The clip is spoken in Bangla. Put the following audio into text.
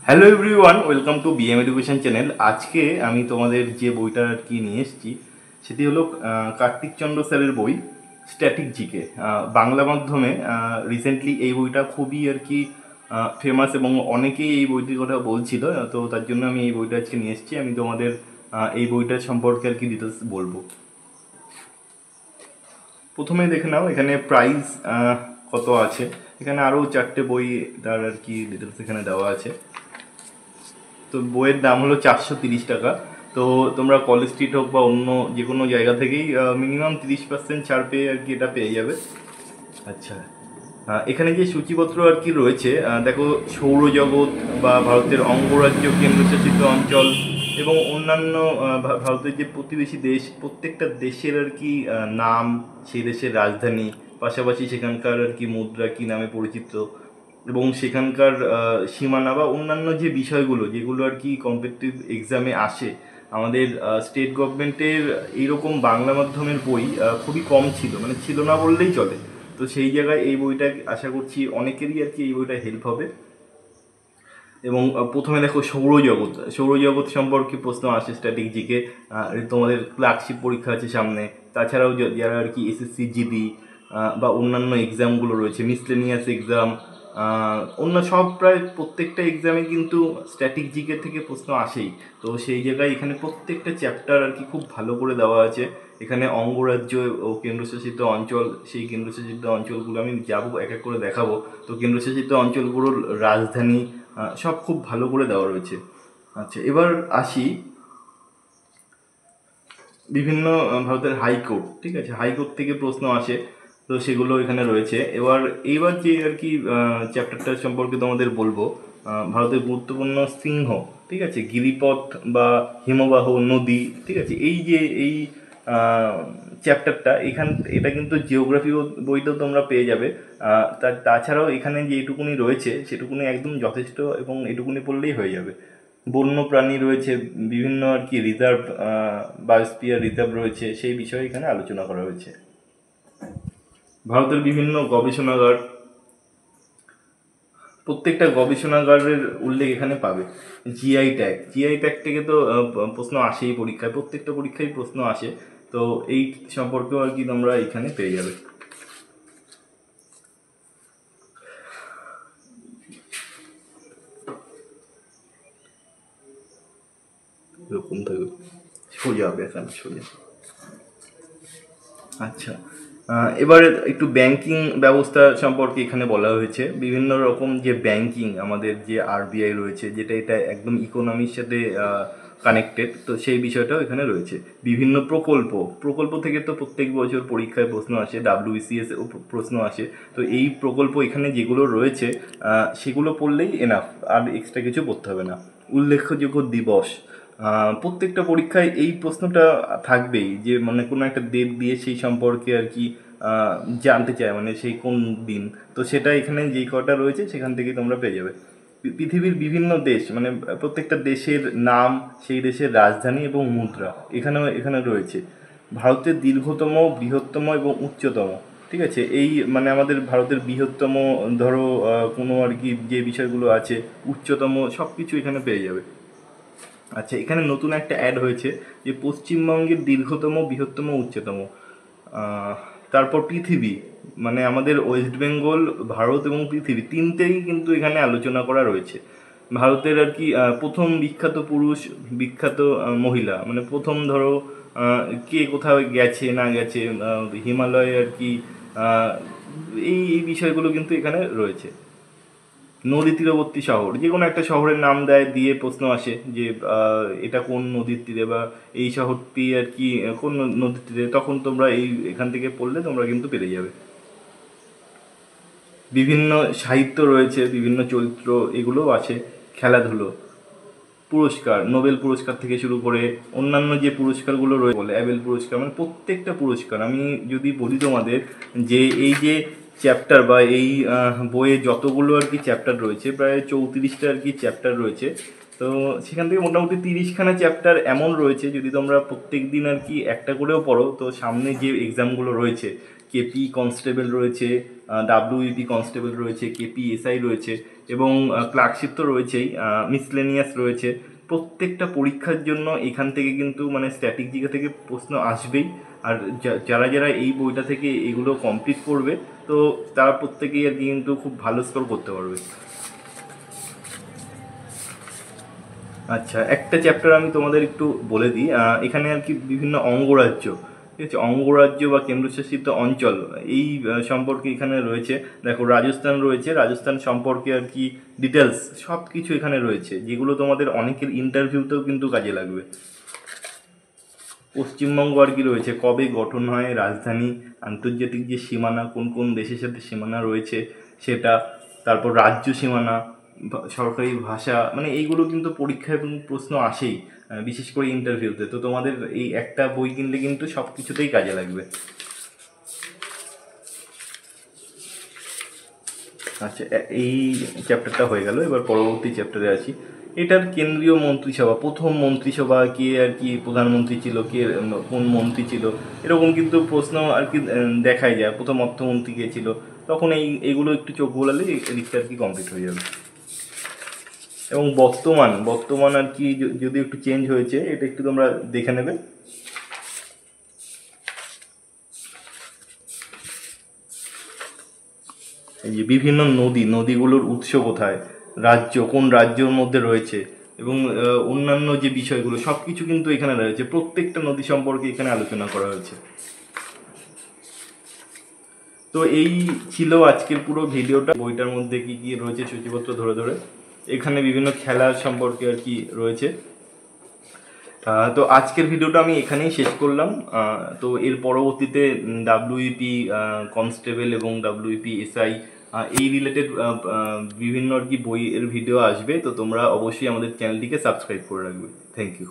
Hello everyone, welcome to BM education channel. আজকে আমি তোমাদের যে বইটা আর কি নিয়ে এসেছি সেটি হলো কার্তিক চন্দ্র স্যারের বই স্ট্যাটিক জিকে বাংলা মাধ্যমে। রিসেন্টলি এই বইটা খুবই আর কি ফেমাস এবং অনেকেই এই বইটির কথা বলছিল, তো তার জন্য আমি এই বইটা আজকে নিয়ে এসেছি। আমি তোমাদের এই বইটার সম্পর্কে আর কি ডিটেলস বলবো। প্রথমে দেখে নাও এখানে প্রাইস কত আছে। এখানে আরও 4টে বই তার আর কি ডিটেলস এখানে দেওয়া আছে। তো বইয়ের দাম হলো 430 টাকা। তো তোমরা কলেজ স্ট্রিট হোক বা অন্য যে কোনো জায়গা থেকেই মিনিমাম 30% ছাড় পেয়ে আর কি এটা পেয়ে যাবে। আচ্ছা, এখানে যে সূচিপত্র আর কি রয়েছে, দেখো সৌরজগৎ বা ভারতের অঙ্গরাজ্য কেন্দ্রশাসিত অঞ্চল এবং অন্যান্য ভারতের যে প্রতিবেশী দেশ, প্রত্যেকটা দেশের আর কি নাম, সেই দেশের রাজধানী, পাশাপাশি সেখানকার আর কি মুদ্রা কী নামে পরিচিত এবং সেখানকার সীমানা বা অন্যান্য যে বিষয়গুলো যেগুলো আর কি কম্পিটিটিভ এক্সামে আসে। আমাদের স্টেট গভর্নমেন্টের এইরকম বাংলা মাধ্যমের বই খুবই কম ছিল, মানে ছিল না বললেই চলে। তো সেই জায়গায় এই বইটা আশা করছি অনেকেরই আর কি এই বইটা হেল্প হবে। এবং প্রথমে দেখো সৌরজগৎ সম্পর্কে প্রশ্ন আসে স্ট্যাটিক জিকে। তোমাদের ক্লার্কশিপ পরীক্ষা আছে সামনে। তাছাড়াও যারা আর কি এসএসসি জিডি বা অন্যান্য এক্সামগুলো রয়েছে, মিসলেনিয়াস এক্সাম, অন্য সব প্রায় প্রত্যেকটা এক্সামে কিন্তু স্ট্যাটিক জিকে থেকে প্রশ্ন আসেই। তো সেই জায়গায় এখানে প্রত্যেকটা চ্যাপ্টার আর কি খুব ভালো করে দেওয়া আছে। এখানে অঙ্গরাজ্য ও কেন্দ্রশাসিত অঞ্চল, সেই কেন্দ্রশাসিত অঞ্চলগুলো আমি যাবো এক এক করে দেখাবো। তো কেন্দ্রশাসিত অঞ্চলগুলোর রাজধানী সব খুব ভালো করে দেওয়া রয়েছে। আচ্ছা, এবার আসি বিভিন্ন ভারতের হাইকোর্ট। ঠিক আছে, হাইকোর্ট থেকে প্রশ্ন আসে, তো সেগুলো এখানে রয়েছে। এইবার যে আর কি চ্যাপ্টারটা সম্পর্কে তোমাদের বলবো, ভারতের গুরুত্বপূর্ণ সিংহ, ঠিক আছে, গিরিপথ বা হিমবাহ নদী, ঠিক আছে, এই চ্যাপ্টারটা এটা কিন্তু জিওগ্রাফি বইতেও তোমরা পেয়ে যাবে। তাছাড়াও এখানে যে এটুকুনি রয়েছে সেটুকুনি একদম যথেষ্ট এবং এটুকুনি পড়লেই হয়ে যাবে। বন্য প্রাণী রয়েছে, বিভিন্ন আর কি রিজার্ভ, বায়োস্ফিয়ার রিজার্ভ রয়েছে, সেই বিষয়ে এখানে আলোচনা করা হয়েছে। ভারতের বিভিন্ন গবেষণাগার, প্রত্যেকটা গবেষণাগারের উল্লেখ এখানে পাবে। জিআই ট্যাগ থেকে তো প্রশ্ন আসেই পরীক্ষায়, প্রত্যেকটা পরীক্ষায় প্রশ্ন আসে। তো এই সম্পর্কেও আর কি তোমরা এখানে পেয়ে যাবে। এরকম থাকবে, সোজা এখানে সোজা। আচ্ছা, এবারে একটু ব্যাংকিং ব্যবস্থা সম্পর্কে এখানে বলা হয়েছে। বিভিন্ন রকম যে ব্যাংকিং, আমাদের যে আরবিআই রয়েছে, এটা একদম ইকোনমির সাথে কানেক্টেড, তো সেই বিষয়টাও এখানে রয়েছে। বিভিন্ন প্রকল্প থেকে তো প্রত্যেক বছর পরীক্ষায় প্রশ্ন আসে, ডাব্লিউবিসিএস প্রশ্ন আসে। তো এই প্রকল্প এখানে যেগুলো রয়েছে সেগুলো পড়লেই এনাফ, আর এক্সট্রা কিছু পড়তে হবে না। উল্লেখযোগ্য দিবস, প্রত্যেকটা পরীক্ষায় এই প্রশ্নটা থাকবেই, যে মানে কোনো একটা ডেট দিয়ে সেই সম্পর্কে আর কি জানতে চায়, মানে সেই কোন দিন। তো সেটা এখানে যেই কটা রয়েছে সেখান থেকে তোমরা পেয়ে যাবে। পৃথিবীর বিভিন্ন দেশ, মানে প্রত্যেকটা দেশের নাম, সেই দেশের রাজধানী এবং মুদ্রা এখানে রয়েছে। ভারতের দীর্ঘতম, বৃহত্তম এবং উচ্চতম, ঠিক আছে, এই মানে আমাদের ভারতের বৃহত্তম, ধরো কোনো আর কি যে বিষয়গুলো আছে, উচ্চতম, সব কিছু এখানে পেয়ে যাবে। আচ্ছা, এখানে নতুন একটা অ্যাড হয়েছে যে পশ্চিমবঙ্গের দীর্ঘতম, বৃহত্তম, উচ্চতম। তারপর পৃথিবী, মানে আমাদের ওয়েস্ট বেঙ্গল, ভারত এবং পৃথিবী তিনটেই কিন্তু এখানে আলোচনা করা রয়েছে। ভারতের আর কি প্রথম বিখ্যাত পুরুষ, বিখ্যাত মহিলা, মানে প্রথম ধরো কে কোথাও গেছে না গেছে, হিমালয়ে আর কি, আহ, এই বিষয়গুলো কিন্তু এখানে রয়েছে। নদী তীরবর্তী শহর, যে কোনো একটা শহরের নাম দিয়ে প্রশ্ন আসে যে এটা কোন নদীর তীরে, বা এই শহরটি আর কি কোন নদীর তীরে, তখন তোমরা এখান থেকে পড়লে তোমরা কিন্তু পেরে যাবে। বিভিন্ন সাহিত্য রয়েছে, বিভিন্ন চরিত্র, এগুলোও আছে। খেলাধুলো, পুরস্কার, নোবেল পুরস্কার থেকে শুরু করে অন্যান্য যে পুরস্কারগুলো রয়েছে, বলে অ্যাবেল পুরস্কার, মানে প্রত্যেকটা পুরস্কার। আমি যদি বলি তোমাদের যে এই যে চ্যাপ্টার বা এই বইয়ে যতগুলো আর কি চ্যাপ্টার রয়েছে, প্রায় 34টা আর কি চ্যাপ্টার রয়েছে। তো সেখান থেকে মোটামুটি 30খানা চ্যাপ্টার এমন রয়েছে, যদি তোমরা প্রত্যেক দিন আর কি একটা করেও পড়ো, তো সামনে যে এক্সামগুলো রয়েছে, কেপি কনস্টেবল রয়েছে, ডাব্লিউইপি কনস্টেবল রয়েছে, কেপিএসআই রয়েছে এবং ক্লার্কশিপ তো রয়েছেই, মিসলেনিয়াস রয়েছে। প্রত্যেকটা পরীক্ষার জন্য এখান থেকে কিন্তু মানে স্ট্র্যাটেজিকা থেকে প্রশ্ন আসবেই। আর যারা যারা এই বইটা থেকে এগুলো কমপ্লিট করবে তো তারা প্রত্যেকেই আর কি কিন্তু খুব ভালো স্কোর করতে পারবে। আচ্ছা, একটা চ্যাপ্টার আমি তোমাদের একটু বলে দিই। এখানে আর কি বিভিন্ন অঙ্গরাজ্য, ঠিক আছে, অঙ্গরাজ্য বা কেন্দ্রশাসিত অঞ্চল এই সম্পর্কে এখানে রয়েছে। দেখো রাজস্থান রয়েছে, রাজস্থান সম্পর্কে আর কি ডিটেলস সব কিছু এখানে রয়েছে, যেগুলো তোমাদের অনেকের ইন্টারভিউতেও কিন্তু কাজে লাগবে। পশ্চিমবঙ্গ আর কি রয়েছে, কবে গঠন হয়, রাজধানী, আন্তর্জাতিক যে সীমানা, কোন কোন দেশের সাথে সীমানা রয়েছে সেটা, তারপর রাজ্য সীমানা, সরকারি ভাষা, মানে এইগুলো কিন্তু পরীক্ষায় প্রশ্ন আসেই, বিশেষ করে ইন্টারভিউতে। তো তোমাদের এই একটা বই কিনলে কিন্তু সব কিছুতেই কাজে লাগবে। আচ্ছা, এই চ্যাপ্টারটা হয়ে গেল, এবার পরবর্তী চ্যাপ্টারে আছি। এটার কেন্দ্রীয় মন্ত্রিসভা, প্রথম মন্ত্রিসভা কে আর কি প্রধানমন্ত্রী ছিল, কে কোন মন্ত্রী ছিল, এরকম কিন্তু প্রশ্ন আর কি দেখাই যায়। প্রথম অর্থমন্ত্রী কে ছিল, তখন এইগুলো একটু চোখ বোলালে এদিকটা আর কি কমপ্লিট হয়ে যাবে। এবং বর্তমান বর্তমান আর কি যদি একটু চেঞ্জ হয়েছে, এটা একটু তোমরা দেখে নেবে। এই যে বিভিন্ন নদীগুলোর উৎস কোথায়, রাজ্য কোন রাজ্যের মধ্যে রয়েছে, এবং অন্যান্য যে বিষয়গুলো সব কিছু কিন্তু এখানে রয়েছে। প্রত্যেকটা নদী সম্পর্কে এখানে আলোচনা করা হয়েছে। তো এই ছিল আজকের পুরো ভিডিওটা। বইটার মধ্যে কি কি রয়েছে সূচিপত্র ধরে ধরে, এখানে বিভিন্ন খেলার সম্পর্কে আর কি রয়েছে। তো আজকের ভিডিওটা আমি এখানেই শেষ করলাম। তো এর পরবর্তীতে ডাব্লিউইপি কনস্টেবল এবং ডাব্লিউইপি এসআই এই রিলেটেড বিভিন্ন আর কি বইয়ের ভিডিও আসবে। তো তোমরা অবশ্যই আমাদের চ্যানেলটিকে সাবস্ক্রাইব করে রাখবে। Thank you.